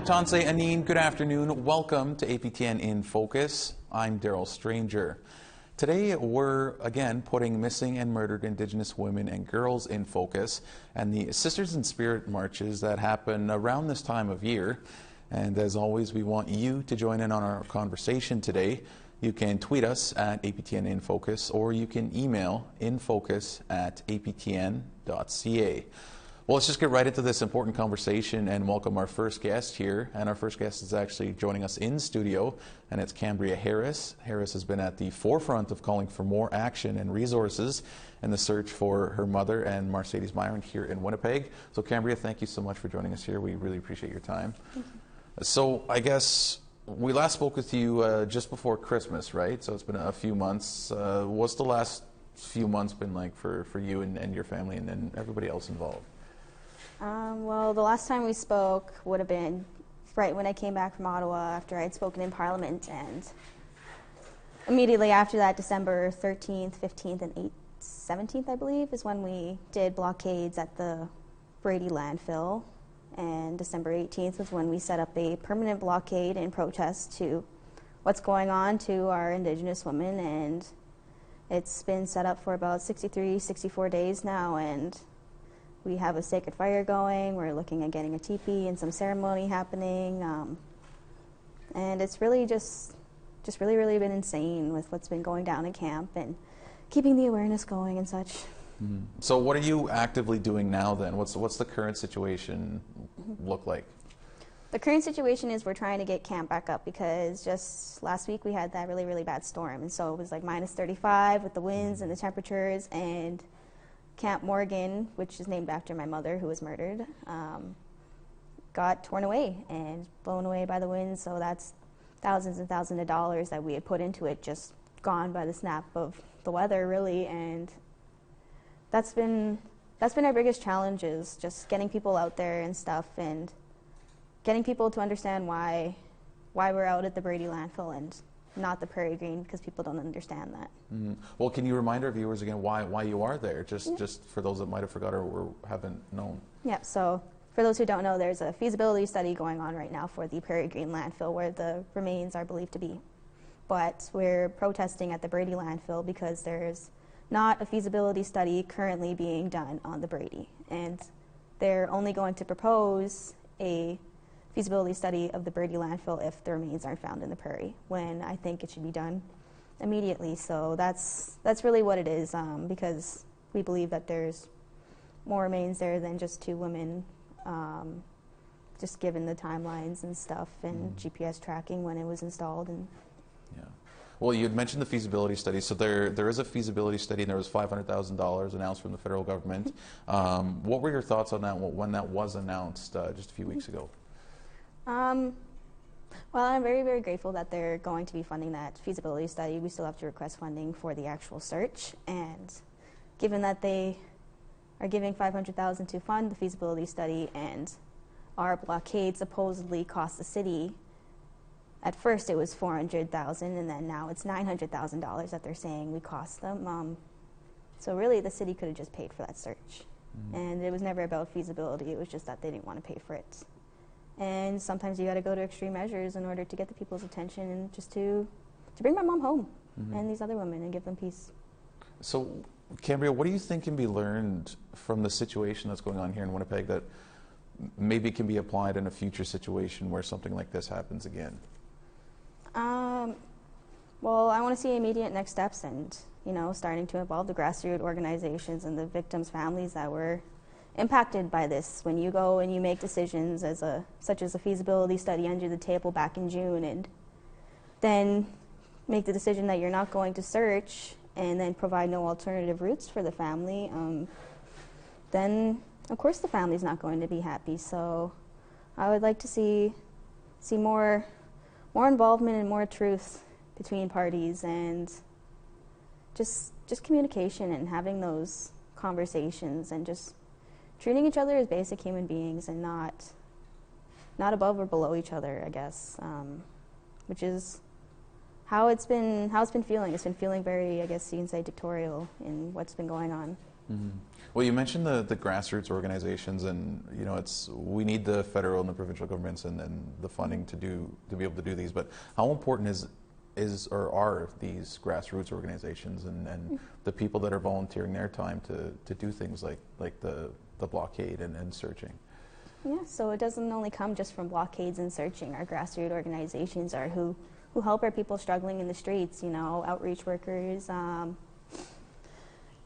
Hello, Tanse Anine. Good afternoon. Welcome to APTN in Focus. I'm Darrell Stranger. Today we're again putting missing and murdered Indigenous women and girls in focus, and the Sisters in Spirit marches that happen around this time of year. And as always, we want you to join in on our conversation today. You can tweet us at APTN in Focus, or you can email infocus@aptn.ca. Well, let's just get right into this important conversation and welcome our first guest here. And our first guest is actually joining us in studio, and it's Cambria Harris. Harris has been at the forefront of calling for more action and resources in the search for her mother and Mercedes Myron here in Winnipeg. So Cambria, thank you so much for joining us here. We really appreciate your time. Thank you. So I guess we last spoke with you just before Christmas, right? So it's been a few months. What's the last few months been like for you and your family and everybody else involved? Well, the last time we spoke would have been right when I came back from Ottawa after I had spoken in Parliament, and immediately after that, December 13th, 15th, and 17th, I believe, is when we did blockades at the Brady landfill, and December 18th was when we set up a permanent blockade in protest to what's going on to our Indigenous women, and it's been set up for about 63, 64 days now, and we have a sacred fire going. We're looking at getting a teepee and some ceremony happening. And it's really just really been insane with what's been going down in camp and keeping the awareness going and such. Mm-hmm. So what are you actively doing now then? What's the current situation look like? The current situation is we're trying to get camp back up because just last week we had that really, really bad storm. And so it was like minus 35 with the winds and the temperatures, and Camp Morgan, which is named after my mother who was murdered, got torn away and blown away by the wind. So that's thousands and thousands of dollars that we had put into it just gone by the snap of the weather, really. And that's been our biggest challenge, is just getting people out there and stuff, and getting people to understand why we're out at the Brady landfill and not the Prairie Green, because people don't understand that. Mm-hmm. Well, can you remind our viewers again why you are there, just for those that might have forgot or haven't known? Yeah, so for those who don't know, there's a feasibility study going on right now for the Prairie Green landfill where the remains are believed to be. But we're protesting at the Brady landfill because there's not a feasibility study currently being done on the Brady. And they're only going to propose a feasibility study of the Brady landfill if the remains aren't found in the prairie, when I think it should be done immediately. So that's really what it is, because we believe that there's more remains there than just 2 women, just given the timelines and stuff and GPS tracking when it was installed. And yeah. Well, you had mentioned the feasibility study. So there is a feasibility study, and there was $500,000 announced from the federal government. What were your thoughts on that when that was announced just a few weeks ago? Well, I'm very, very grateful that they're going to be funding that feasibility study. We still have to request funding for the actual search, and given that they are giving $500,000 to fund the feasibility study, and our blockade supposedly cost the city, at first it was $400,000, and then now it's $900,000 that they're saying we cost them. So really, the city could have just paid for that search, and it was never about feasibility. It was just that they didn't want to pay for it. And sometimes you got to go to extreme measures in order to get the people's attention, and just to bring my mom home and these other women and give them peace. So, Cambria, what do you think can be learned from the situation that's going on here in Winnipeg that maybe can be applied in a future situation where something like this happens again? Well, I want to see immediate next steps, and starting to involve the grassroots organizations and the victims' families that were impacted by this. When you go and you make decisions such as a feasibility study under the table back in June, and then make the decision that you're not going to search and then provide no alternative routes for the family, then of course the family's not going to be happy. So I would like to see more involvement and more truth between parties, and just communication and having those conversations, and just treating each other as basic human beings and not above or below each other, I guess, which is how it's been feeling. It's been feeling very, I guess you can say, dictatorial in what's been going on. Mhm. Well, you mentioned the grassroots organizations, and we need the federal and the provincial governments and the funding to be able to do these. But how important are these grassroots organizations and the people that are volunteering their time to do things like the blockade and searching? Yeah, so it doesn't only come just from blockades and searching. Our grassroots organizations are who help our people struggling in the streets, outreach workers,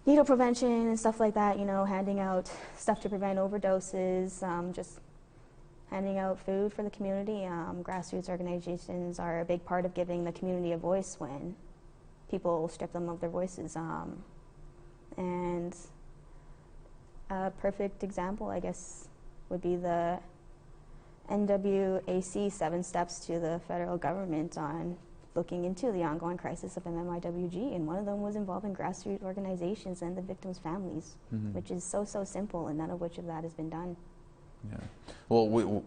needle prevention and stuff like that, handing out stuff to prevent overdoses, just handing out food for the community. Grassroots organizations are a big part of giving the community a voice when people strip them of their voices. And a perfect example, I guess, would be the NWAC 7 Steps to the Federal Government on looking into the ongoing crisis of MMIWG, and one of them was involving grassroots organizations and the victims' families, which is so simple, and none of which of that has been done. Yeah. Well,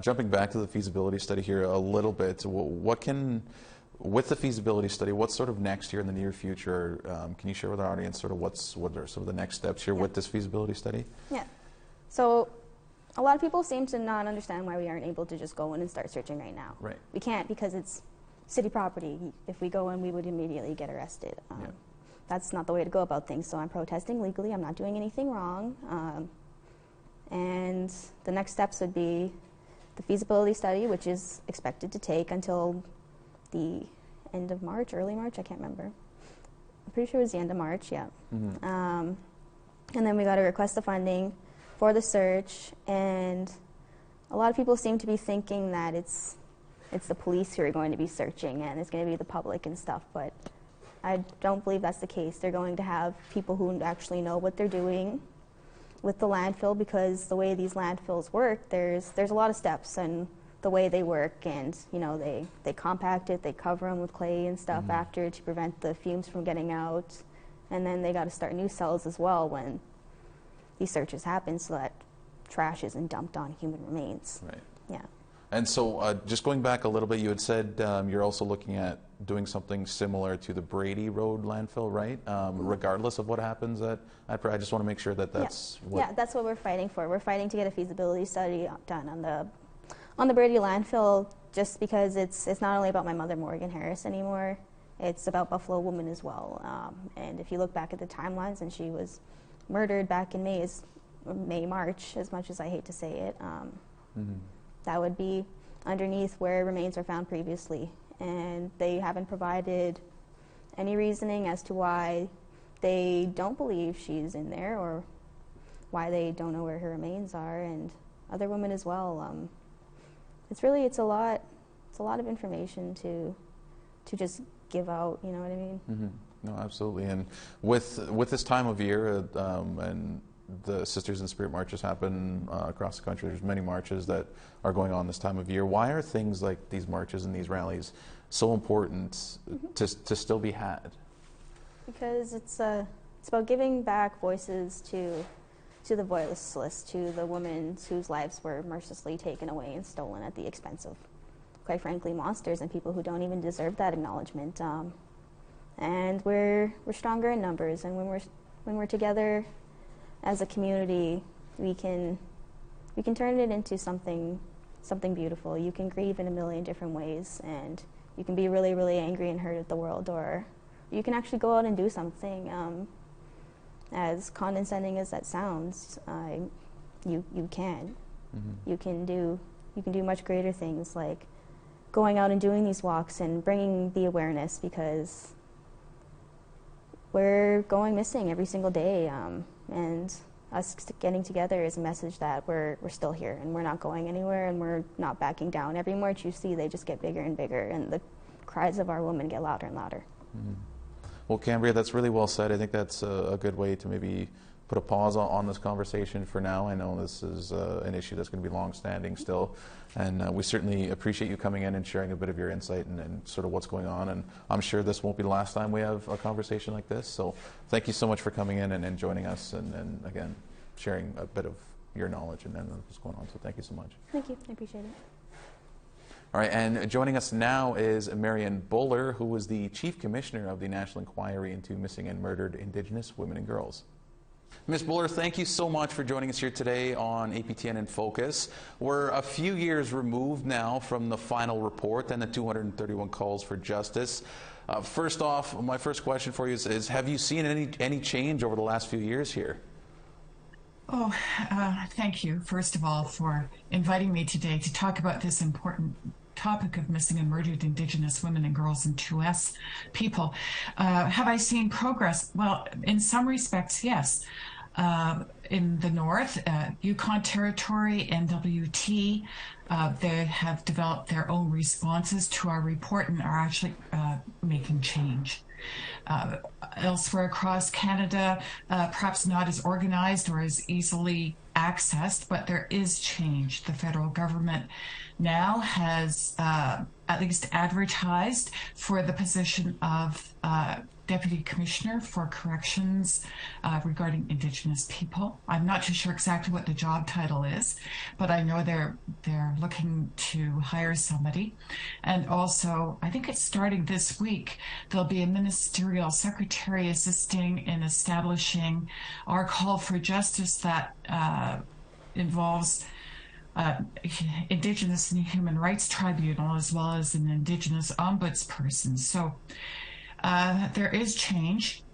jumping back to the feasibility study here a little bit, with the feasibility study, what's sort of next here in the near future? Can you share with our audience sort of what are sort of the next steps here with this feasibility study? Yeah. So a lot of people seem to not understand why we aren't able to just go in and start searching right now. Right. We can't because it's city property. If we go in, we would immediately get arrested. That's not the way to go about things. So I'm protesting legally. I'm not doing anything wrong. And the next steps would be the feasibility study, which is expected to take until the end of March, early March, I can't remember. I'm pretty sure it was the end of March, yeah. And then we got to request the funding for the search, and a lot of people seem to be thinking that it's the police who are going to be searching and it's going to be the public and stuff, but I don't believe that's the case. They're going to have people who actually know what they're doing with the landfill, because the way these landfills work, there's a lot of steps and the way they work, and they compact it, they cover them with clay and stuff after to prevent the fumes from getting out, and then they got to start new cells as well when these searches happen, so that trash isn't dumped on human remains. Right. Yeah. And so just going back a little bit, you had said you're also looking at doing something similar to the Brady Road landfill, right? Regardless of what happens at I just want to make sure that that's what... Yeah, that's what we're fighting for. We're fighting to get a feasibility study done on the Brady landfill, just because it's not only about my mother, Marion Harris, anymore. It's about Buffalo women as well. And if you look back at the timelines, and she was murdered back in March, as much as I hate to say it, that would be underneath where remains were found previously. And they haven't provided any reasoning as to why they don't believe she's in there, or why they don't know where her remains are, and other women as well. It's a lot of information to just give out, you know what I mean? No, absolutely. And with this time of year, and the Sisters in Spirit marches happen across the country. There's many marches that are going on this time of year. Why are things like these marches and these rallies so important to still be had? Because it's about giving back voices to the voiceless, to the women whose lives were mercilessly taken away and stolen at the expense of, quite frankly, monsters and people who don't even deserve that acknowledgement. And we're stronger in numbers, and when we're together as a community, we can turn it into something beautiful. You can grieve in a million different ways, and you can be really, really angry and hurt at the world, or you can actually go out and do something. As condescending as that sounds, you can. You can do much greater things, like going out and doing these walks and bringing the awareness, because we're going missing every single day, and us getting together is a message that we're still here and we're not going anywhere and we're not backing down. Every march you see, they just get bigger and bigger, and the cries of our women get louder and louder. Well, Cambria, that's really well said. I think that's a good way to maybe put a pause on this conversation for now. I know this is an issue that's going to be long-standing still, and we certainly appreciate you coming in and sharing a bit of your insight and sort of what's going on. And I'm sure this won't be the last time we have a conversation like this. So thank you so much for coming in and joining us, and again, sharing a bit of your knowledge and what's going on. So thank you so much. Thank you. I appreciate it. All right, and joining us now is Marion Buller, who is the Chief Commissioner of the National Inquiry into Missing and Murdered Indigenous Women and Girls. Ms. Buller, thank you so much for joining us here today on APTN in Focus. We're a few years removed now from the final report and the 231 calls for justice. First off, my first question for you is have you seen any change over the last few years here? Oh, thank you, first of all, for inviting me today to talk about this important topic of missing and murdered Indigenous women and girls and 2S people. Have I seen progress? Well, in some respects, yes. In the north, Yukon Territory, NWT, they have developed their own responses to our report and are actually making change. Elsewhere across Canada, perhaps not as organized or as easily accessed, but there is change. The federal government now has at least advertised for the position of Deputy Commissioner for Corrections regarding Indigenous people. I'm not too sure exactly what the job title is, but I know they're looking to hire somebody. And also, I think it's starting this week, there'll be a ministerial secretary assisting in establishing our call for justice that involves Indigenous and Human Rights Tribunal as well as an Indigenous ombudsperson. So there is change.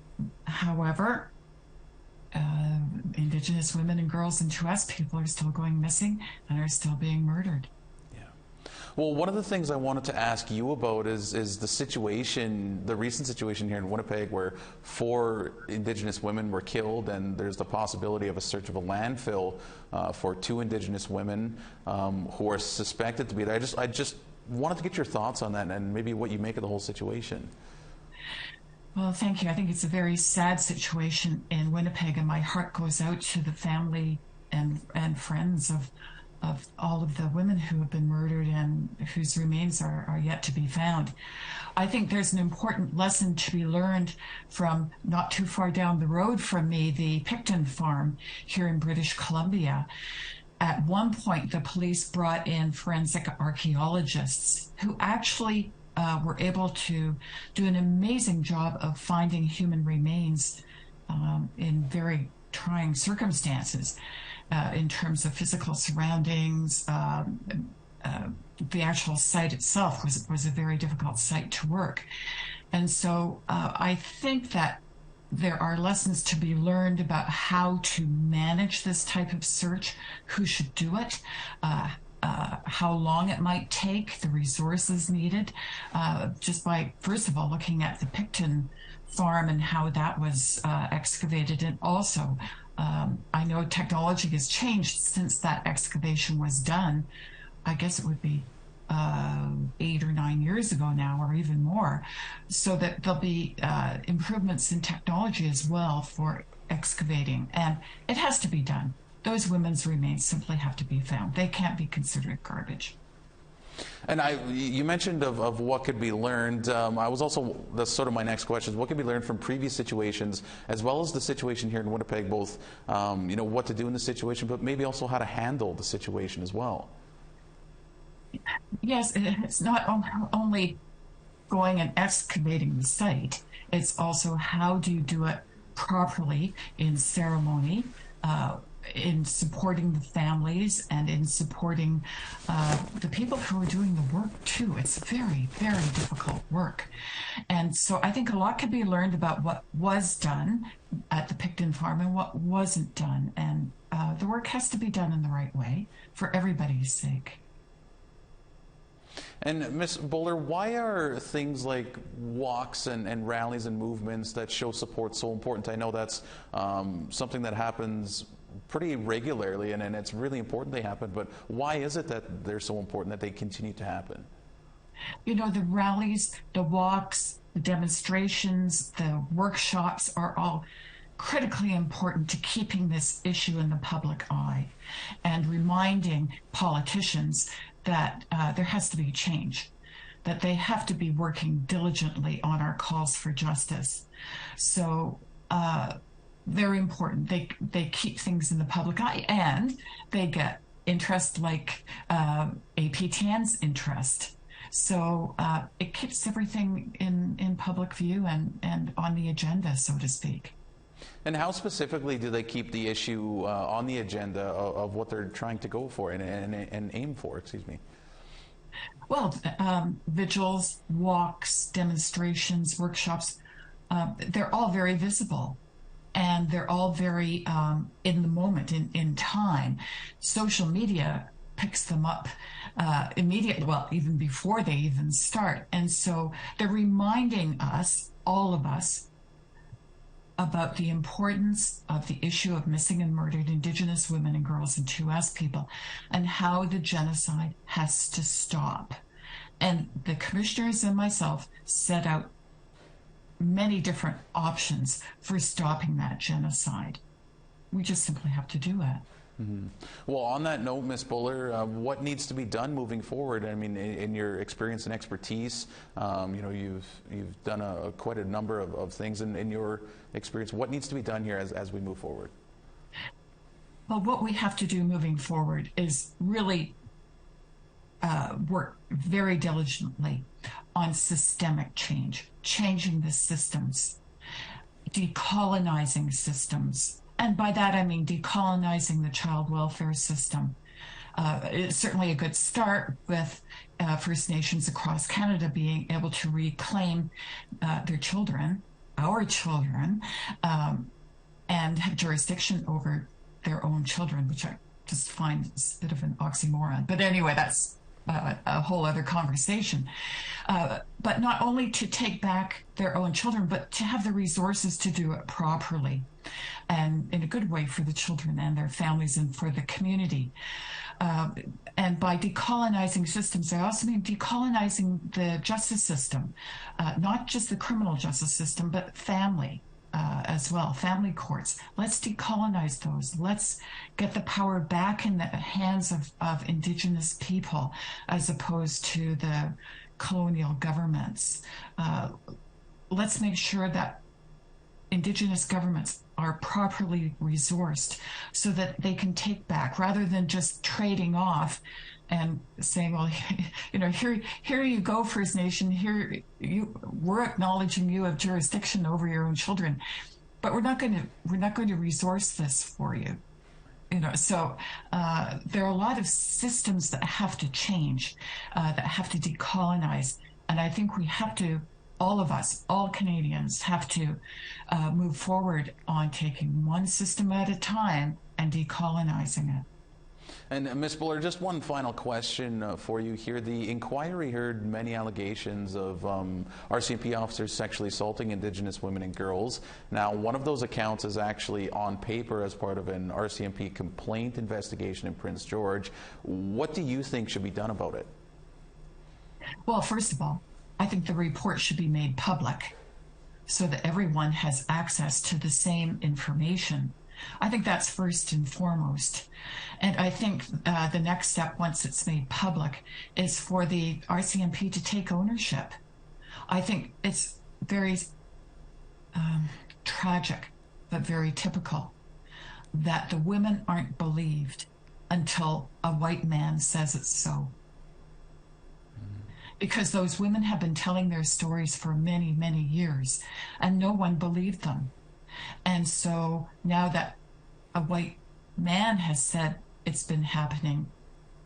However, Indigenous women and girls and 2S people are still going missing and are still being murdered. Yeah. Well, one of the things I wanted to ask you about is the situation, the recent situation here in Winnipeg where 4 Indigenous women were killed, and there's the possibility of a search of a landfill for 2 Indigenous women who are suspected to be there. I just wanted to get your thoughts on that and maybe what you make of the whole situation. Well, thank you. I think it's a very sad situation in Winnipeg, and my heart goes out to the family and friends of all of the women who have been murdered and whose remains are yet to be found. I think there's an important lesson to be learned from not too far down the road from me, the Picton farm here in British Columbia. At one point, the police brought in forensic archaeologists who actually were able to do an amazing job of finding human remains in very trying circumstances in terms of physical surroundings. The actual site itself was a very difficult site to work. And so I think that there are lessons to be learned about how to manage this type of search, who should do it, how long it might take, the resources needed, just by, first of all, looking at the Picton farm and how that was excavated. And also, I know technology has changed since that excavation was done. I guess it would be 8 or 9 years ago now, or even more, so that there'll be improvements in technology as well for excavating. And it has to be done. Those women's remains simply have to be found. They can't be considered garbage. And you mentioned of what could be learned. I was also, that's sort of my next question, is what could be learned from previous situations, as well as the situation here in Winnipeg, both what to do in the situation, but maybe also how to handle the situation as well. Yes, it's not only going and excavating the site, it's also how do you do it properly in ceremony, in supporting the families and in supporting the people who are doing the work too. It's very, very difficult work. And so I think a lot can be learned about what was done at the Picton farm and what wasn't done. And the work has to be done in the right way for everybody's sake. And Ms. Buller, why are things like walks and rallies and movements that show support so important? I know that's something that happens pretty regularly, and it's really important they happen, but why is it that they're so important that they continue to happen? You know, the rallies, the walks, the demonstrations, the workshops are all critically important to keeping this issue in the public eye and reminding politicians that there has to be change, that they have to be working diligently on our calls for justice. So very important. They keep things in the public eye, and they get interest like APTN's interest. So it keeps everything in public view and on the agenda, so to speak. And how specifically do they keep the issue on the agenda of what they're trying to go for and aim for, excuse me? Well, vigils, walks, demonstrations, workshops, they're all very visible. And they're all very in the moment, in time. Social media picks them up immediately, well, even before they even start. And so they're reminding us, all of us, about the importance of the issue of missing and murdered Indigenous women and girls and 2S people, and how the genocide has to stop. And the commissioners and myself set out many different options for stopping that genocide. We just simply have to do it. Mm-hmm. Well, on that note, Ms. Buller, what needs to be done moving forward? I mean, in your experience and expertise, you've done quite a number of things in your experience. What needs to be done here as we move forward? Well, what we have to do moving forward is really work very diligently on systemic change, changing the systems, decolonizing systems. And by that I mean decolonizing the child welfare system. It's certainly a good start with First Nations across Canada being able to reclaim their children, our children, and have jurisdiction over their own children, which I just find is a bit of an oxymoron. But anyway, that's a whole other conversation. But not only to take back their own children, but to have the resources to do it properly and in a good way for the children and their families and for the community. And by decolonizing systems, I also mean decolonizing the justice system, not just the criminal justice system, but family as well, family courts. Let's decolonize those. Let's get the power back in the hands of Indigenous people as opposed to the colonial governments. Let's make sure that Indigenous governments are properly resourced so that they can take back, rather than just trading off and saying, well, here you go, First Nation, we're acknowledging you have jurisdiction over your own children, but we're not going to resource this for you. So there are a lot of systems that have to change, that have to decolonize, and I think we have to, all of us, all Canadians, have to move forward on taking one system at a time and decolonizing it. And Ms. Buller, just one final question for you here. The inquiry heard many allegations of RCMP officers sexually assaulting Indigenous women and girls. Now, one of those accounts is actually on paper as part of an RCMP complaint investigation in Prince George. What do you think should be done about it? Well, first of all, I think the report should be made public so that everyone has access to the same information. I think that's first and foremost. And I think the next step, once it's made public, is for the RCMP to take ownership. I think it's very tragic, but very typical, that the women aren't believed until a white man says it's so. Because those women have been telling their stories for many, many years, and no one believed them. And so now that a white man has said it's been happening,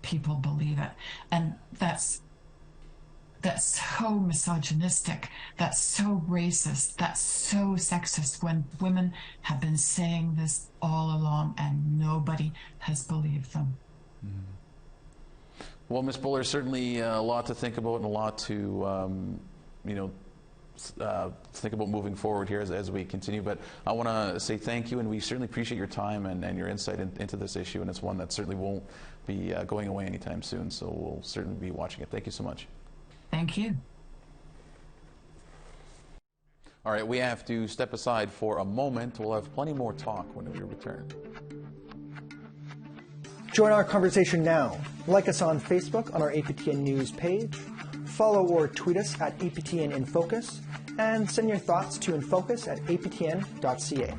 people believe it. And that's so misogynistic, that's so racist, that's so sexist, when women have been saying this all along and nobody has believed them. Mm-hmm. Well, Ms. Buller, certainly a lot to think about and a lot to, think about moving forward here as we continue. But I want to say thank you, and we certainly appreciate your time and your insight into this issue, and it's one that certainly won't be going away anytime soon, so we'll certainly be watching it. Thank you so much. Thank you. All right, we have to step aside for a moment. We'll have plenty more talk when we return. Join our conversation now. Like us on Facebook on our APTN News page, follow or tweet us at APTN InFocus, and send your thoughts to infocus@aptn.ca.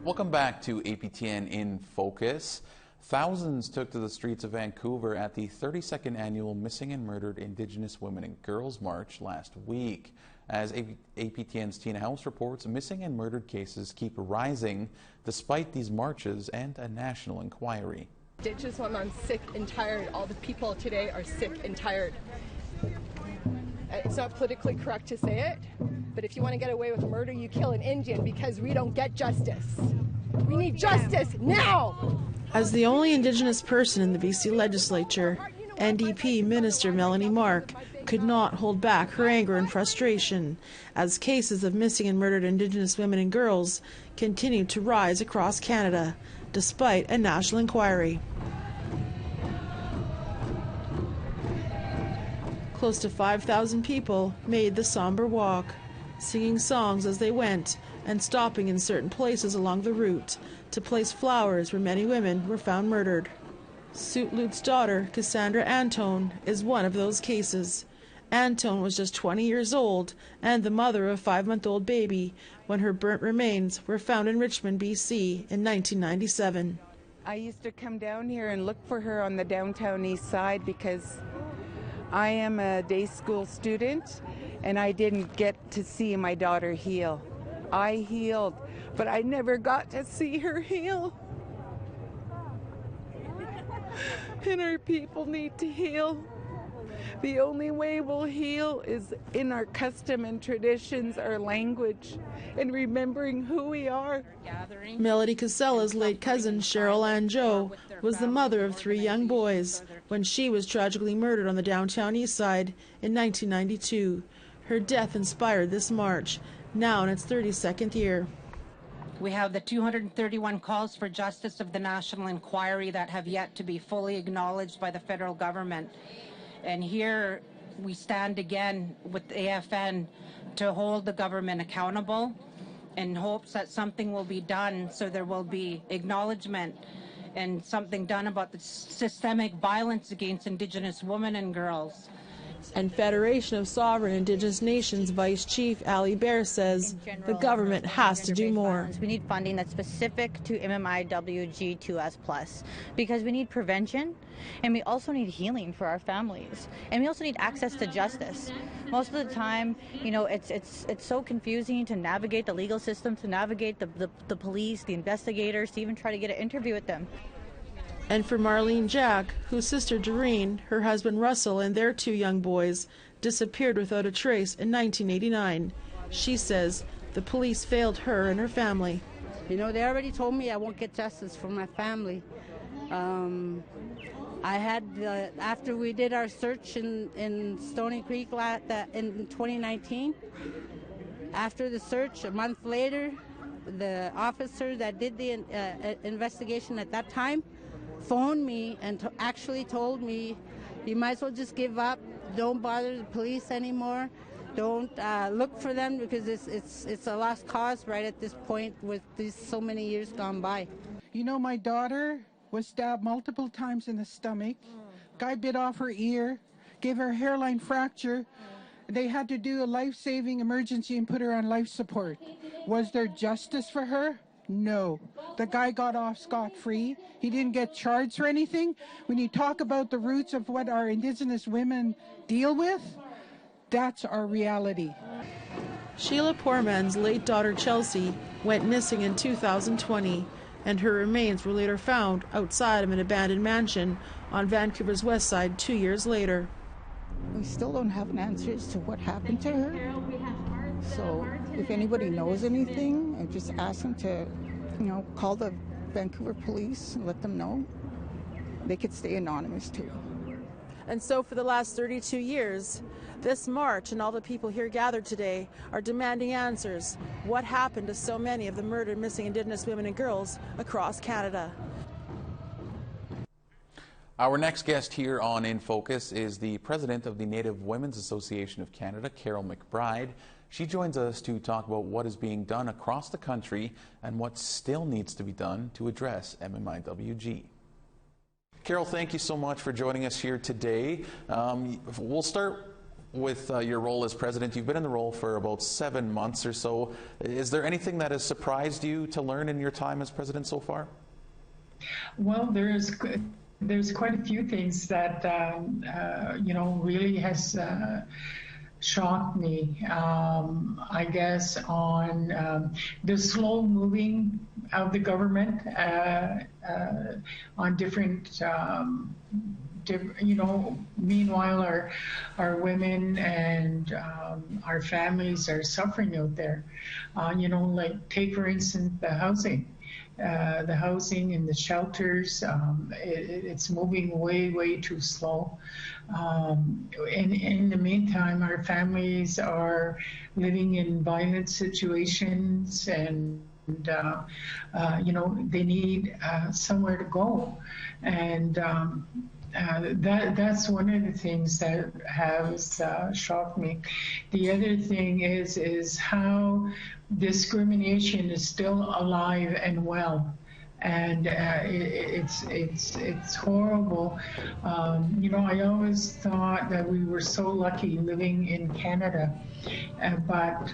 Welcome back to APTN in Focus. Thousands took to the streets of Vancouver at the 32nd annual Missing and Murdered Indigenous Women and Girls March last week. As APTN's Tina House reports, missing and murdered cases keep rising despite these marches and a national inquiry. Indigenous women, I'm sick and tired. All the people today are sick and tired. It's not politically correct to say it, but if you want to get away with murder, you kill an Indian because we don't get justice. We need justice now! As the only Indigenous person in the BC legislature, NDP Minister Melanie Mark could not hold back her anger and frustration as cases of missing and murdered Indigenous women and girls continue to rise across Canada, despite a national inquiry. Close to 5,000 people made the somber walk, singing songs as they went and stopping in certain places along the route to place flowers where many women were found murdered. Suit Lute's daughter, Cassandra Antone, is one of those cases. Antone was just 20 years old and the mother of a 5-month-old baby when her burnt remains were found in Richmond, BC in 1997. I used to come down here and look for her on the downtown east side because I am a day school student and I didn't get to see my daughter heal. I healed, but I never got to see her heal. And our people need to heal. The only way we'll heal is in our custom and traditions, our language, and remembering who we are. Melody Casella's late cousin, Cheryl Ann Joe, was the mother of 3 young boys when she was tragically murdered on the downtown east side in 1992. Her death inspired this march, now in its 32nd year. We have the 231 calls for justice of the national inquiry that have yet to be fully acknowledged by the federal government. And here we stand again with AFN to hold the government accountable in hopes that something will be done so there will be acknowledgement and something done about the systemic violence against Indigenous women and girls. And Federation of Sovereign Indigenous Nations Vice Chief Ali Bear says the government has to do more. We need funding that's specific to MMIWG2S+, because we need prevention, and we also need healing for our families, and we also need access to justice. Most of the time, you know, it's so confusing to navigate the legal system, to navigate the police, the investigators, to even try to get an interview with them. And for Marlene Jack, whose sister Doreen, her husband Russell, and their 2 young boys disappeared without a trace in 1989. She says the police failed her and her family. You know, they already told me I won't get justice for my family. I had, after we did our search in Stony Creek in 2019, after the search, a month later, the officer that did the investigation at that time phoned me and actually told me, you might as well just give up, don't bother the police anymore, don't look for them, because it's a lost cause right at this point with these so many years gone by. You know, my daughter was stabbed multiple times in the stomach. Guy bit off her ear, gave her a hairline fracture. They had to do a life-saving emergency and put her on life support. Was there justice for her? No. The guy got off scot-free. He didn't get charged for anything. When you talk about the roots of what our Indigenous women deal with, that's our reality. Sheila Poorman's late daughter Chelsea went missing in 2020, and her remains were later found outside of an abandoned mansion on Vancouver's west side 2 years later. We still don't have an answer as to what happened to her. So if anybody knows anything, I just ask them to, you know, call the Vancouver police and let them know. They could stay anonymous too. And so for the last 32 years, this march and all the people here gathered today are demanding answers. What happened to so many of the murdered, missing Indigenous women and girls across Canada? Our next guest here on In Focus is the president of the Native Women's Association of Canada, Carol McBride. She joins us to talk about what is being done across the country and what still needs to be done to address MMIWG. Carol, thank you so much for joining us here today. We'll start with your role as president. You've been in the role for about 7 months or so. Is there anything that has surprised you to learn in your time as president so far? Well, there's quite a few things that really has shocked me. I guess on the slow moving of the government on different. Meanwhile, our women and our families are suffering out there. Like take for instance the housing and the shelters. It's moving way too slow. In the meantime, our families are living in violent situations, and they need somewhere to go, and that's one of the things that has shocked me. The other thing is how discrimination is still alive and well, and it's horrible. I always thought that we were so lucky living in Canada, but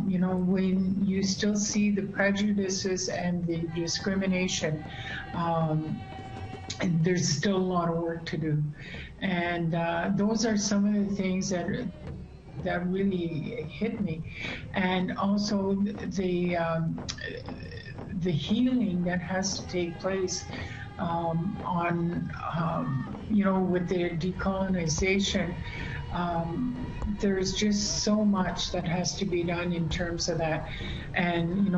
when you still see the prejudices and the discrimination, there's still a lot of work to do, and those are some of the things that really hit me, and also the healing that has to take place with the decolonization. There's just so much that has to be done in terms of that, and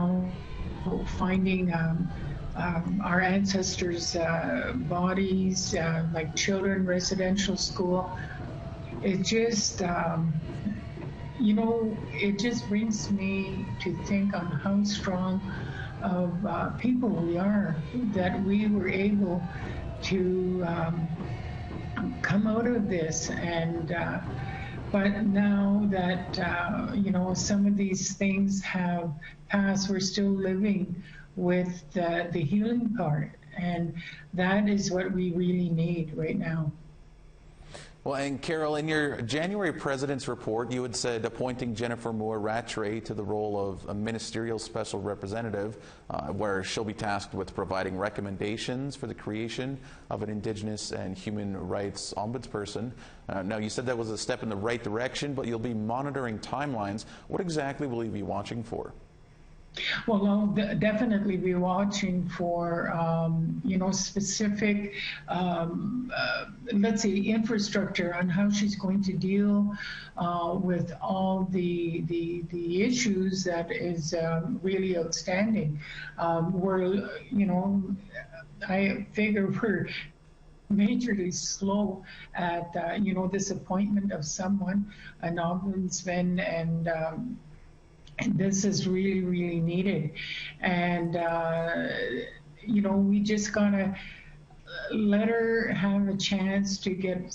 finding our ancestors' bodies, like children, residential school. It just, it just brings me to think on how strong of people we are, that we were able to come out of this. And but now that some of these things have passed, we're still living with the healing part, and that is what we really need right now. Well, and Carol, in your January President's Report, you had said appointing Jennifer Moore-Rattray to the role of a ministerial special representative, where she'll be tasked with providing recommendations for the creation of an Indigenous and human rights ombudsperson. Now, you said that was a step in the right direction, but you'll be monitoring timelines. What exactly will you be watching for? Well, I'll definitely be watching for, specific, let's say, infrastructure on how she's going to deal with all the issues that is really outstanding. I figure we're majorly slow at, this appointment of someone, an ombudsman, and this is really, really needed. And, we just gotta let her have a chance to get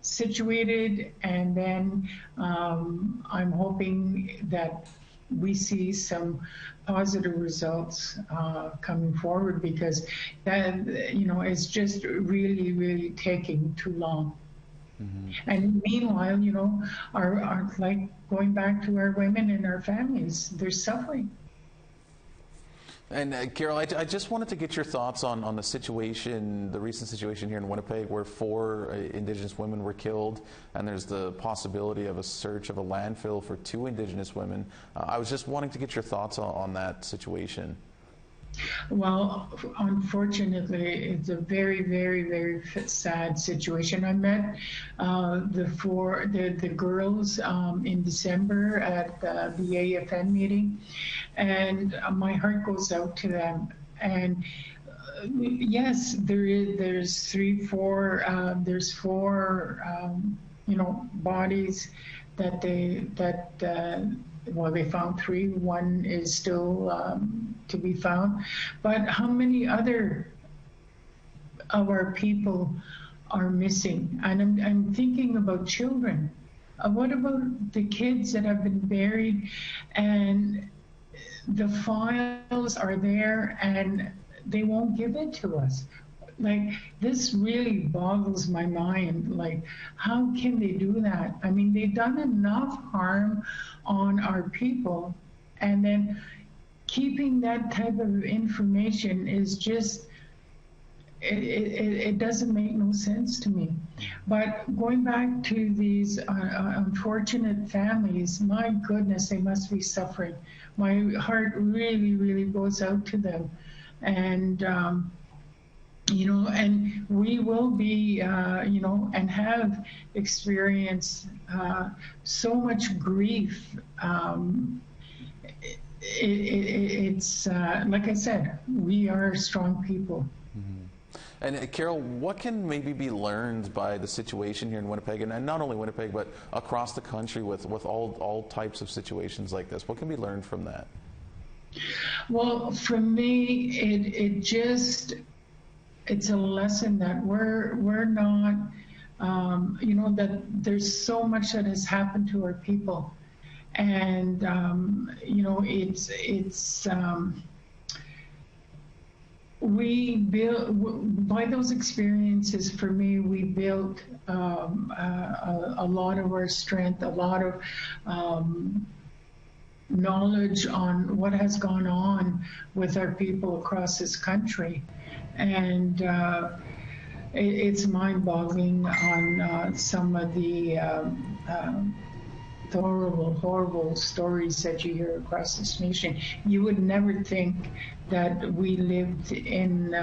situated, and then I'm hoping that we see some positive results coming forward, because that, it's just really, really taking too long. Mm-hmm. And meanwhile, our like going back to our women and our families, they're suffering. And Carol, I just wanted to get your thoughts on the situation, the recent situation here in Winnipeg, where 4 Indigenous women were killed, and there's the possibility of a search of a landfill for 2 Indigenous women. I was just wanting to get your thoughts on that situation. Well, unfortunately, it's a very, very, very sad situation. I met the girls in December at the AFN meeting, and my heart goes out to them. And yes, there's 4 bodies that they found 3. 1 is still to be found. But how many other of our people are missing? And I'm thinking about children. What about the kids that have been buried, and the files are there and they won't give it to us? Like, this really boggles my mind. Like, how can they do that? I mean, they've done enough harm on our people, and then keeping that type of information is just it doesn't make no sense to me. But going back to these unfortunate families, my goodness, they must be suffering. My heart really, really goes out to them. And, you know, and we will be, you know, and have experienced so much grief. It's like I said, we are strong people. And Carol, what can maybe be learned by the situation here in Winnipeg, and not only Winnipeg, but across the country with all types of situations like this? What can be learned from that? Well, for me, it's a lesson that we're not, you know, that there's so much that has happened to our people, and you know, it's. We built, by those experiences, for me, we built a lot of our strength, a lot of knowledge on what has gone on with our people across this country. And it's mind-boggling on some of the horrible stories that you hear across this nation. You would never think that we lived in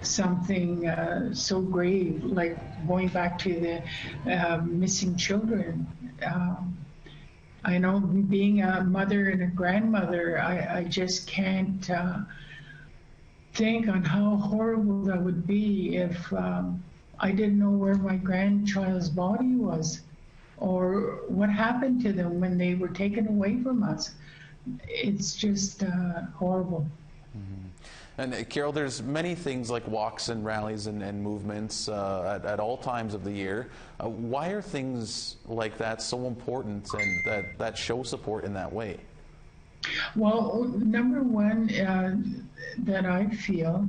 something so grave, like going back to the missing children. I know, being a mother and a grandmother, I just can't think on how horrible that would be if I didn't know where my grandchild's body was, or what happened to them when they were taken away from us. It's just horrible. And Carol, there's many things like walks and rallies and movements at all times of the year. Why are things like that so important, and that show support in that way? Well, number one that I feel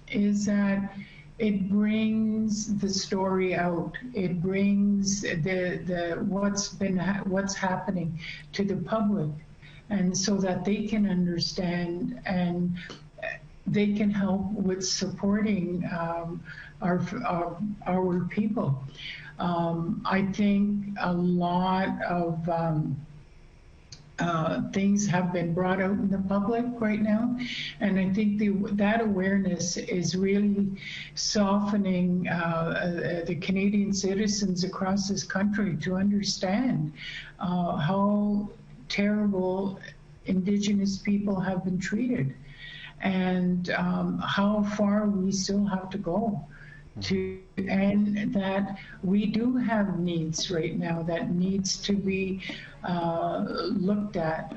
is that it brings the story out. It brings the what's happening to the public, and so that they can understand and they can help with supporting our people. I think a lot of things have been brought out in the public right now, and I think that awareness is really softening the Canadian citizens across this country to understand how terrible Indigenous people have been treated, and how far we still have to go and that we do have needs right now that needs to be looked at.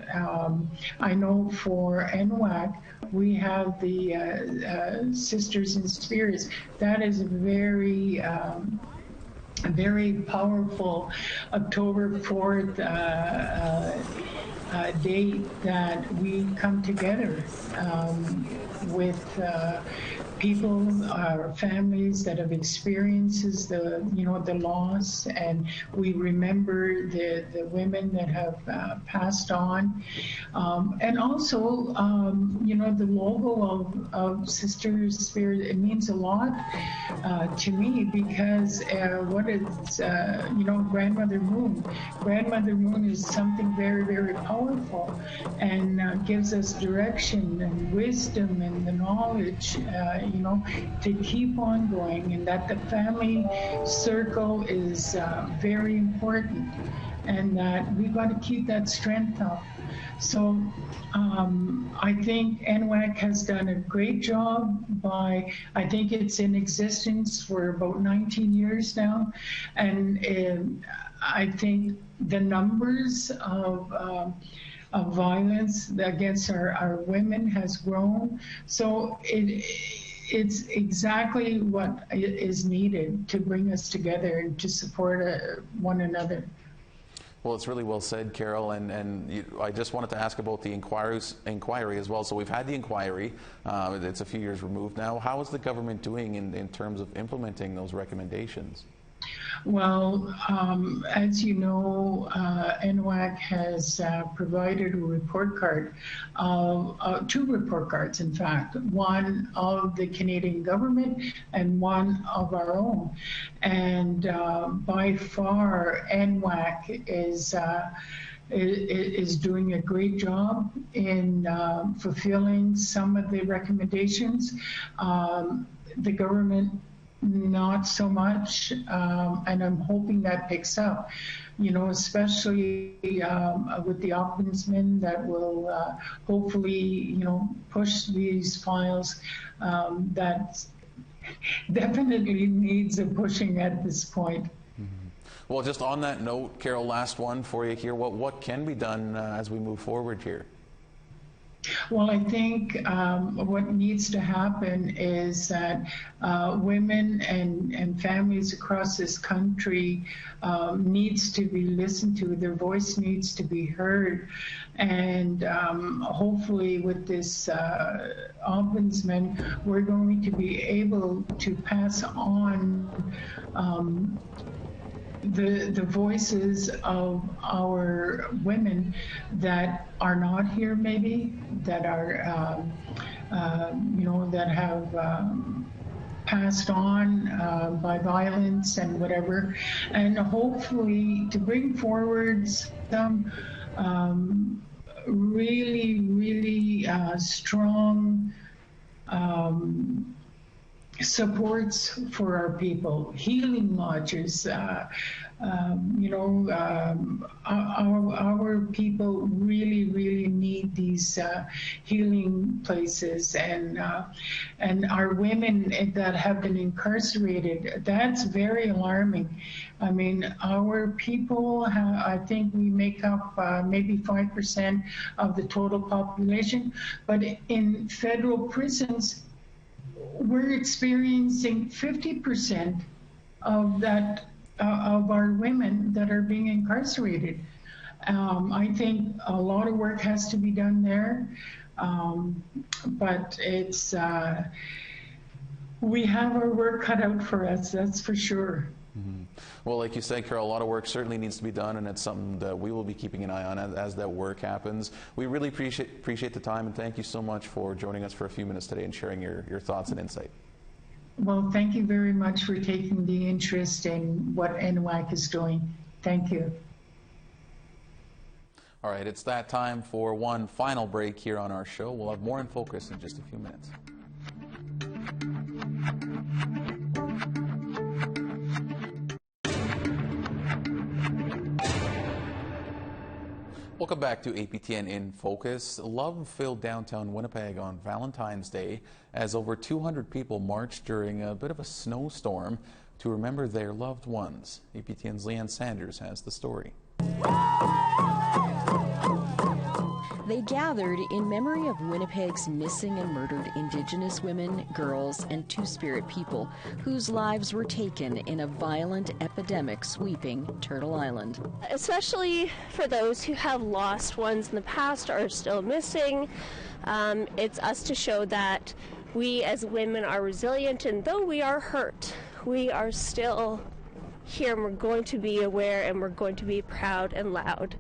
I know for NWAC, we have the Sisters in Spirits. That is a very powerful October 4th date that we come together with people, our families that have experienced the loss, and we remember the women that have passed on, and also the logo of Sisters Spirit. It means a lot to me, because what is Grandmother Moon? Grandmother Moon is something very, very powerful, and gives us direction and wisdom and the knowledge to keep on going, and that the family circle is very important, and that we've got to keep that strength up. So I think NWAC has done a great job I think it's in existence for about 19 years now, and I think the numbers of violence against our women has grown. So it's exactly what is needed to bring us together and to support one another. Well, it's really well said, Carol, and I just wanted to ask about the inquiry as well. So we've had the inquiry. It's a few years removed now. How is the government doing in terms of implementing those recommendations? Well, as you know, NWAC has provided a report card, two report cards, in fact, one of the Canadian government and one of our own. And by far, NWAC is doing a great job in fulfilling some of the recommendations. The government, not so much, and I'm hoping that picks up, you know, especially with the ombudsman that will hopefully, you know, push these files. That definitely needs a pushing at this point. Mm-hmm. Well, just on that note, Carol, last one for you here. What can be done as we move forward here? Well, I think what needs to happen is that women and families across this country needs to be listened to. Their voice needs to be heard. And hopefully with this ombudsman, we're going to be able to pass on the voices of our women that are not here, maybe, that are, you know, that have passed on by violence and whatever, and hopefully to bring forward some really strong supports for our people, healing lodges. You know, our people really need these healing places, and our women that have been incarcerated, that's very alarming. I mean, our people, I think we make up maybe 5% of the total population, but in federal prisons, we're experiencing 50% of that, of our women that are being incarcerated. I think a lot of work has to be done there, but it's, we have our work cut out for us, that's for sure. Mm-hmm. Well, like you said, Carol, a lot of work certainly needs to be done, and it's something that we will be keeping an eye on as that work happens. We really appreciate the time, and thank you so much for joining us for a few minutes today and sharing your thoughts and insight. Well, thank you very much for taking the interest in what NWAC is doing. Thank you. All right, it's that time for one final break here on our show. We'll have more in focus in just a few minutes. Welcome back to APTN in Focus. Love filled downtown Winnipeg on Valentine's Day as over 200 people marched during a bit of a snowstorm to remember their loved ones. APTN's Leanne Sanders has the story. They gathered in memory of Winnipeg's missing and murdered Indigenous women, girls, and Two-Spirit people whose lives were taken in a violent epidemic sweeping Turtle Island. Especially for those who have lost ones in the past or are still missing, it's us to show that we as women are resilient, and though we are hurt, we are still here, and we're going to be aware, and we're going to be proud and loud.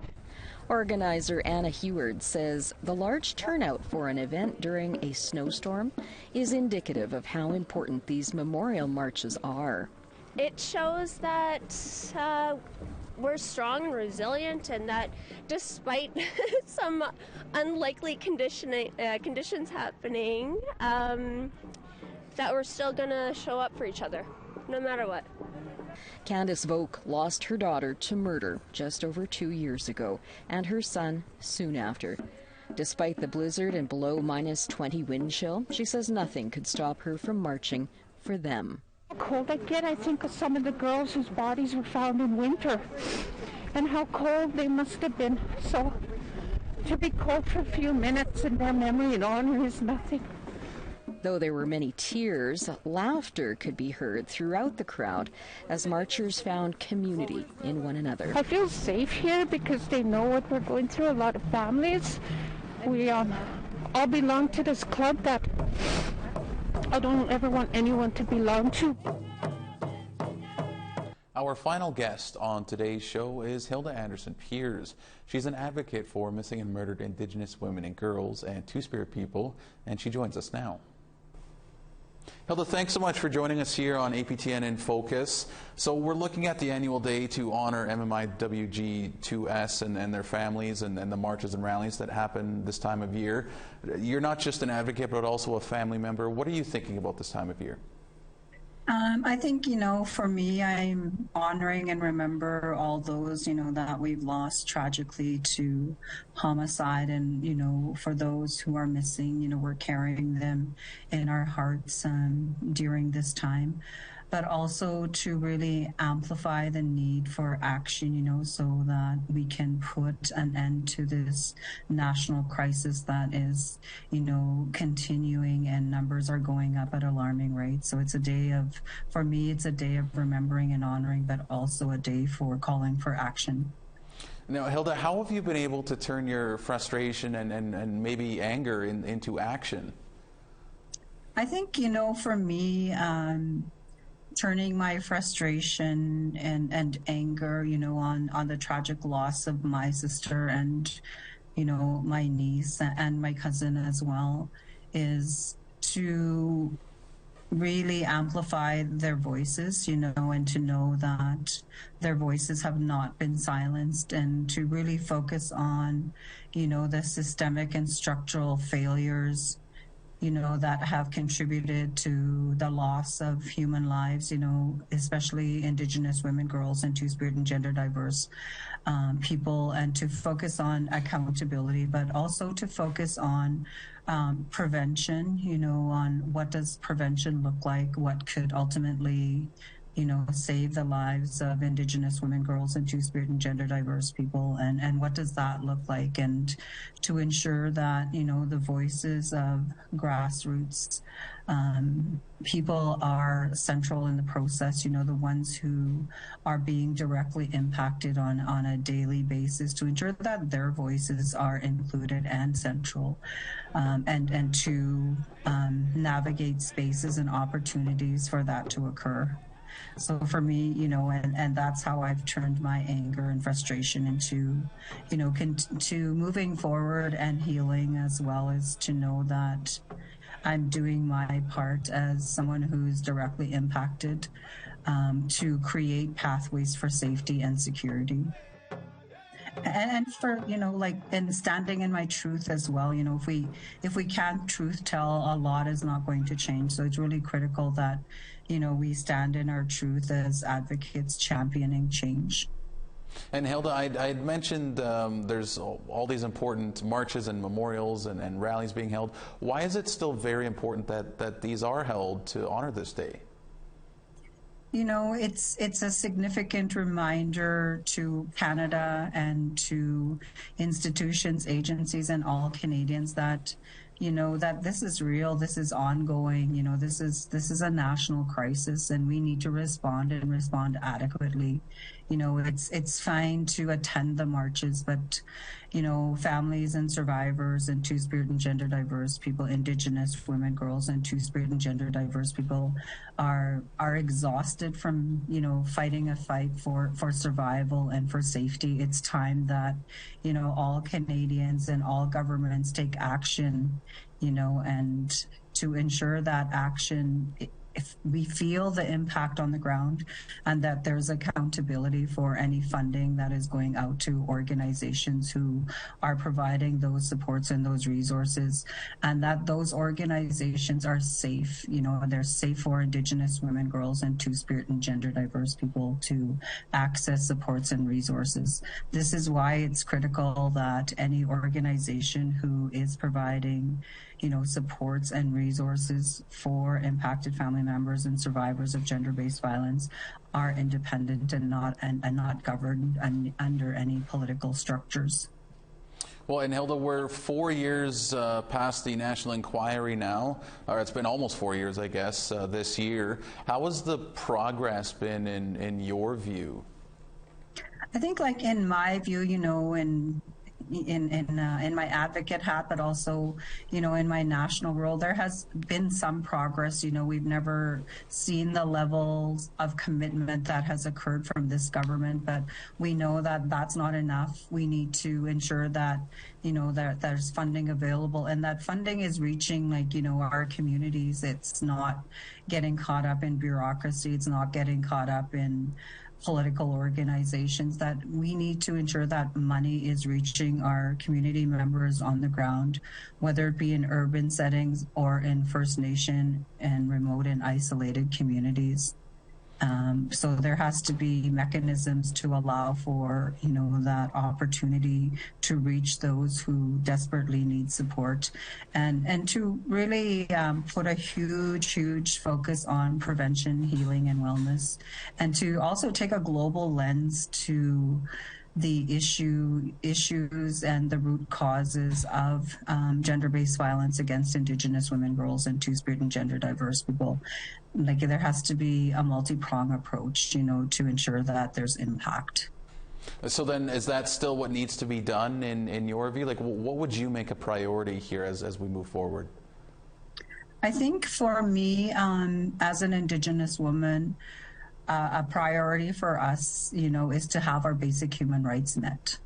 Organizer Anna Heward says the large turnout for an event during a snowstorm is indicative of how important these memorial marches are. It shows that we're strong and resilient, and that despite some unlikely conditions happening, that we're still going to show up for each other, no matter what. Candace Voke lost her daughter to murder just over 2 years ago, and her son soon after. Despite the blizzard and below -20 wind chill, she says nothing could stop her from marching for them. How cold I get, I think of some of the girls whose bodies were found in winter, and how cold they must have been. So to be cold for a few minutes in their memory and honor is nothing. Though there were many tears, laughter could be heard throughout the crowd as marchers found community in one another. I feel safe here because they know what we're going through, a lot of families. We all belong to this club that I don't ever want anyone to belong to. Our final guest on today's show is Hilda Anderson-Pryz. She's an advocate for missing and murdered Indigenous women and girls and Two-Spirit people, and she joins us now. Hilda, thanks so much for joining us here on APTN in Focus. So we're looking at the annual day to honor MMIWG2S and their families and the marches and rallies that happen this time of year. You're not just an advocate, but also a family member. What are you thinking about this time of year? I think, for me, I'm honoring and remember all those, that we've lost tragically to homicide. And, for those who are missing, we're carrying them in our hearts during this time. But also to really amplify the need for action, so that we can put an end to this national crisis that is, continuing, and numbers are going up at alarming rates. So it's a day of, for me, it's a day of remembering and honoring, but also a day for calling for action. Now, Hilda, how have you been able to turn your frustration and maybe anger into action? I think, for me, turning my frustration and anger, on the tragic loss of my sister and, my niece and my cousin as well, is to really amplify their voices, and to know that their voices have not been silenced, and to really focus on, the systemic and structural failures that have contributed to the loss of human lives, especially Indigenous women, girls, and Two-Spirit and gender diverse people, and to focus on accountability, but also to focus on prevention, on what does prevention look like, what could ultimately save the lives of Indigenous women, girls, and Two-Spirit and gender diverse people, and what does that look like, and to ensure that, the voices of grassroots people are central in the process, the ones who are being directly impacted on a daily basis, to ensure that their voices are included and central, and to navigate spaces and opportunities for that to occur. So for me, and that's how I've turned my anger and frustration into, to moving forward and healing, as well as to know that I'm doing my part as someone who's directly impacted, to create pathways for safety and security. And for, and standing in my truth as well, if we can't truth tell, a lot is not going to change. So it's really critical that, we stand in our truth as advocates championing change. And Hilda, I had mentioned there's all these important marches and memorials and rallies being held. Why is it still very important that these are held to honor this day? It's a significant reminder to Canada and to institutions, agencies, and all Canadians that, that this is real, this is ongoing, this is a national crisis, and we need to respond and respond adequately. It's fine to attend the marches, but, families and survivors and Two-Spirit and gender diverse people, Indigenous women, girls, and Two-Spirit and gender diverse people are exhausted from, fighting a fight for survival and for safety. It's time that, all Canadians and all governments take action, and to ensure that action, if we feel the impact on the ground, and that there's accountability for any funding that is going out to organizations who are providing those supports and those resources, and that those organizations are safe, they're safe for Indigenous women, girls, and Two-Spirit and gender diverse people to access supports and resources. This is why it's critical that any organization who is providing supports and resources for impacted family members and survivors of gender-based violence are independent and not governed under any political structures. Well, and Hilda, we're 4 years past the national inquiry now, or it's been almost 4 years, I guess, this year. How has the progress been in your view? I think, in my view, in my advocate hat, but also, you know, in my national role, there has been some progress. You know, we've never seen the levels of commitment that has occurred from this government, but we know that that's not enough. We need to ensure that, you know, that there's funding available and that funding is reaching, like, you know, our communities. It's not getting caught up in bureaucracy. It's not getting caught up in political organizations. That we need to ensure that money is reaching our community members on the ground, whether it be in urban settings or in First Nation and remote and isolated communities. So there has to be mechanisms to allow for, you know, that opportunity to reach those who desperately need support, and to really put a huge focus on prevention, healing, and wellness, and to also take a global lens to the issues and the root causes of gender-based violence against Indigenous women, girls, and Two-Spirit and gender diverse people. Like, there has to be a multi-pronged approach, you know, to ensure that there's impact. So then, is that still what needs to be done in your view? Like, what would you make a priority here as we move forward? I think for me, as an Indigenous woman, a priority for us, you know, is to have our basic human rights met,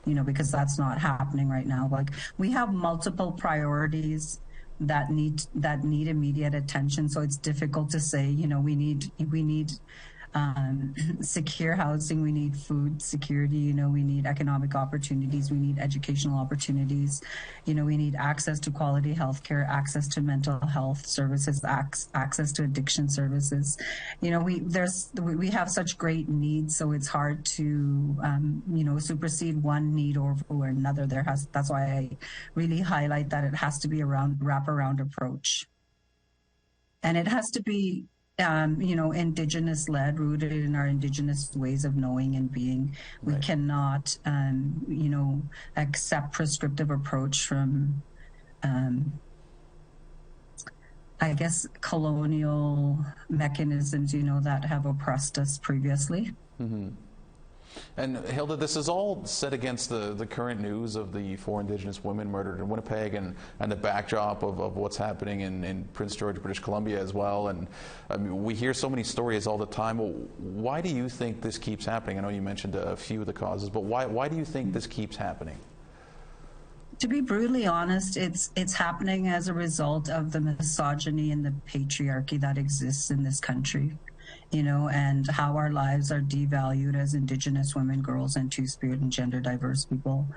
you know, because that's not happening right now. Like, we have multiple priorities that need immediate attention. So it's difficult to say, you know, we need secure housing, we need food security, you know, we need economic opportunities, we need educational opportunities, you know, we need access to quality healthcare, access to mental health services, access to addiction services. You know, we have such great needs, so it's hard to you know, supersede one need over another. That's why I really highlight that it has to be a wraparound approach, and it has to be you know, Indigenous-led, rooted in our Indigenous ways of knowing and being. We cannot, you know, accept prescriptive approach from, I guess, colonial mechanisms, you know, that have oppressed us previously. Mm-hmm. And Hilda, this is all set against the current news of the 4 Indigenous women murdered in Winnipeg and the backdrop of what's happening in Prince George, British Columbia as well. And I mean, we hear so many stories all the time. Why do you think this keeps happening? I know you mentioned a few of the causes, but why do you think this keeps happening? To be brutally honest, it's happening as a result of the misogyny and the patriarchy that exists in this country, you know, and how our lives are devalued as Indigenous women, girls, and Two-Spirit and gender diverse people.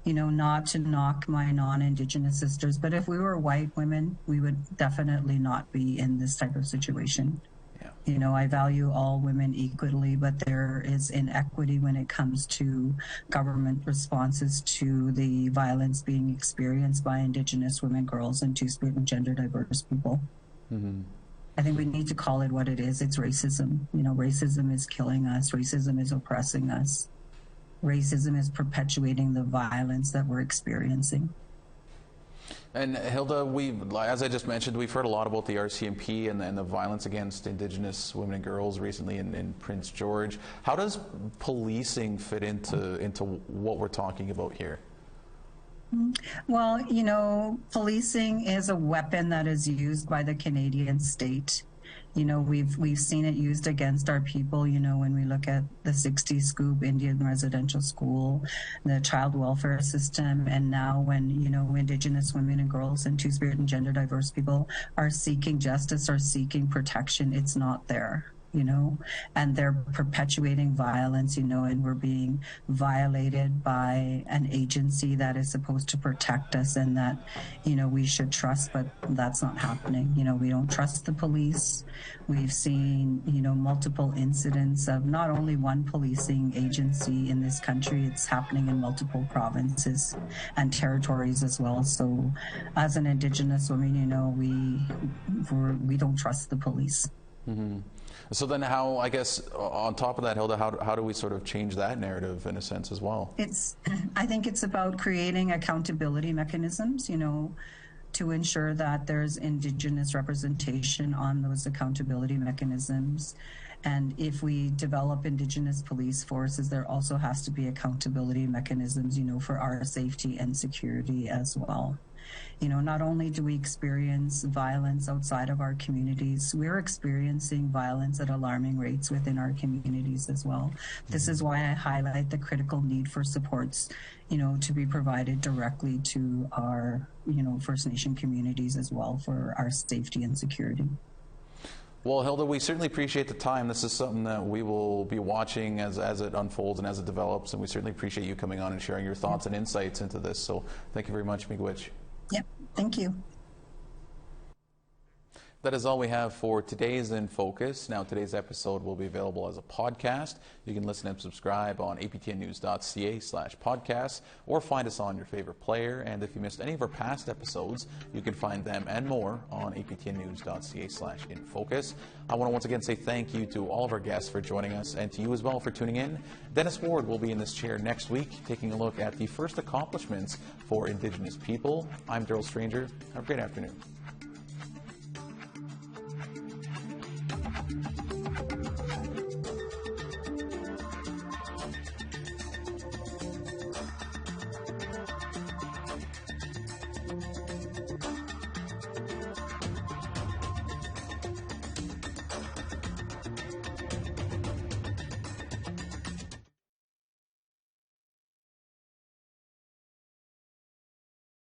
You know, not to knock my non-Indigenous sisters, but if we were white women, we would definitely not be in this type of situation. Yeah. You know, I value all women equally, but there is inequity when it comes to government responses to the violence being experienced by Indigenous women, girls, and Two-Spirit and gender diverse people. Mm-hmm. I think we need to call it what it is. It's racism. You know, racism is killing us. Racism is oppressing us. Racism is perpetuating the violence that we're experiencing. And Hilda, as I just mentioned, we've heard a lot about the RCMP and the violence against Indigenous women and girls recently in Prince George. How does policing fit into what we're talking about here? Well, you know, policing is a weapon that is used by the Canadian state. You know, we've seen it used against our people, you know, when we look at the 60 Scoop Indian residential school, the child welfare system, and now when, you know, Indigenous women and girls and Two-Spirit and gender diverse people are seeking justice or seeking protection, it's not there. You know, and they're perpetuating violence, you know, and we're being violated by an agency that is supposed to protect us and that, you know, we should trust, but that's not happening. You know, we don't trust the police. We've seen, you know, multiple incidents of not only one policing agency in this country, it's happening in multiple provinces and territories as well. So as an Indigenous woman, you know, we don't trust the police. Mm-hmm. So then how, I guess, on top of that, Hilda, how do we sort of change that narrative in a sense as well? I think it's about creating accountability mechanisms, you know, to ensure that there's Indigenous representation on those accountability mechanisms. And if we develop Indigenous police forces, there also has to be accountability mechanisms, for our safety and security as well. Not only do we experience violence outside of our communities, we're experiencing violence at alarming rates within our communities as well. This is why I highlight the critical need for supports, to be provided directly to our, First Nation communities as well for our safety and security. Well, Hilda, we certainly appreciate the time. This is something that we will be watching as it unfolds and as it develops, and we certainly appreciate you coming on and sharing your thoughts and insights into this. So thank you very much, Miigwech. Yep, thank you. That is all we have for today's In Focus. Now, today's episode will be available as a podcast. You can listen and subscribe on aptnnews.ca/podcasts or find us on your favorite player. And if you missed any of our past episodes, you can find them and more on aptnnews.ca/infocus. I want to once again say thank you to all of our guests for joining us and to you as well for tuning in. Dennis Ward will be in this chair next week, taking a look at the first accomplishments for Indigenous people. I'm Darrell Stranger. Have a great afternoon.